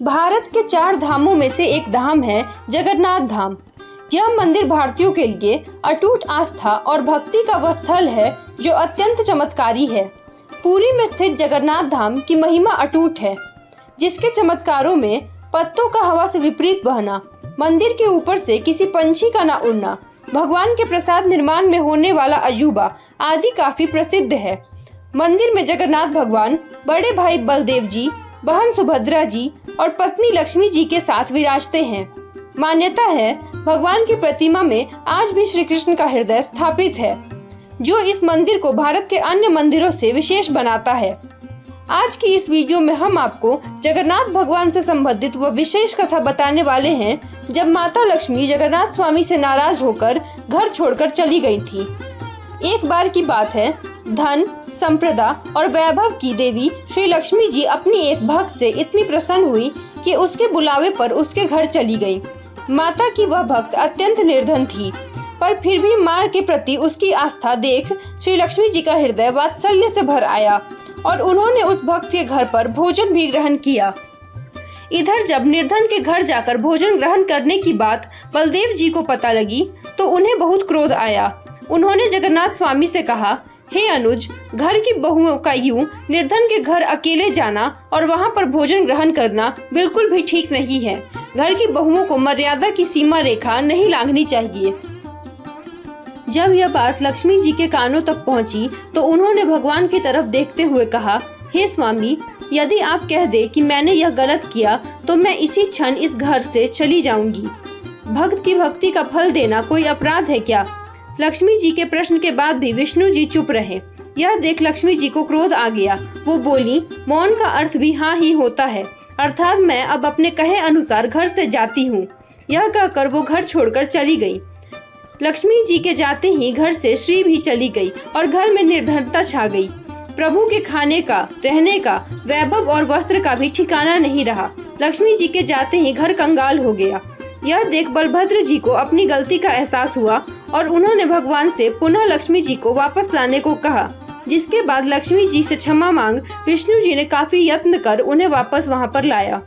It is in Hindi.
भारत के 4 धामों में से एक धाम है जगन्नाथ धाम। यह मंदिर भारतीयों के लिए अटूट आस्था और भक्ति का वह स्थल है जो अत्यंत चमत्कारी है। पुरी में स्थित जगन्नाथ धाम की महिमा अटूट है, जिसके चमत्कारों में पत्तों का हवा से विपरीत बहना, मंदिर के ऊपर से किसी पंछी का न उड़ना, भगवान के प्रसाद निर्माण में होने वाला अजूबा आदि काफी प्रसिद्ध है। मंदिर में जगन्नाथ भगवान बड़े भाई बलदेव जी, बहन सुभद्रा जी और पत्नी लक्ष्मी जी के साथ विराजते हैं। मान्यता है भगवान की प्रतिमा में आज भी श्री कृष्ण का हृदय स्थापित है, जो इस मंदिर को भारत के अन्य मंदिरों से विशेष बनाता है। आज की इस वीडियो में हम आपको जगन्नाथ भगवान से संबंधित वह विशेष कथा बताने वाले हैं जब माता लक्ष्मी जगन्नाथ स्वामी से नाराज होकर घर छोड़कर चली गई थी। एक बार की बात है, धन, संपदा और वैभव की देवी श्री लक्ष्मी जी अपनी एक भक्त से इतनी प्रसन्न हुई कि उसके बुलावे पर उसके घर चली गई। माता की वह भक्त अत्यंत निर्धन थी, पर फिर भी मां के प्रति उसकी आस्था देख श्री लक्ष्मी जी का हृदय वात्सल्य से भर आया और उन्होंने उस भक्त के घर पर भोजन भी ग्रहण किया। इधर जब निर्धन के घर जाकर भोजन ग्रहण करने की बात बलदेव जी को पता लगी तो उन्हें बहुत क्रोध आया। उन्होंने जगन्नाथ स्वामी से कहा, हे अनुज, घर की बहुओं का यूं निर्धन के घर अकेले जाना और वहां पर भोजन ग्रहण करना बिल्कुल भी ठीक नहीं है। घर की बहुओं को मर्यादा की सीमा रेखा नहीं लांघनी चाहिए। जब यह बात लक्ष्मी जी के कानों तक पहुंची तो उन्होंने भगवान की तरफ देखते हुए कहा, हे स्वामी, यदि आप कह दे कि मैंने यह गलत किया तो मैं इसी क्षण इस घर से चली जाऊंगी। भक्त की भक्ति का फल देना कोई अपराध है क्या? लक्ष्मी जी के प्रश्न के बाद भी विष्णु जी चुप रहे। यह देख लक्ष्मी जी को क्रोध आ गया। वो बोली, मौन का अर्थ भी हाँ ही होता है, अर्थात मैं अब अपने कहे अनुसार घर से जाती हूँ। यह कहकर वो घर छोड़कर चली गई। लक्ष्मी जी के जाते ही घर से श्री भी चली गई और घर में निर्धनता छा गई। प्रभु के खाने का, रहने का, वैभव और वस्त्र का भी ठिकाना नहीं रहा। लक्ष्मी जी के जाते ही घर कंगाल हो गया। यह देख बलभद्र जी को अपनी गलती का एहसास हुआ और उन्होंने भगवान से पुनः लक्ष्मी जी को वापस लाने को कहा, जिसके बाद लक्ष्मी जी से क्षमा मांग विष्णु जी ने काफी यत्न कर उन्हें वापस वहां पर लाया।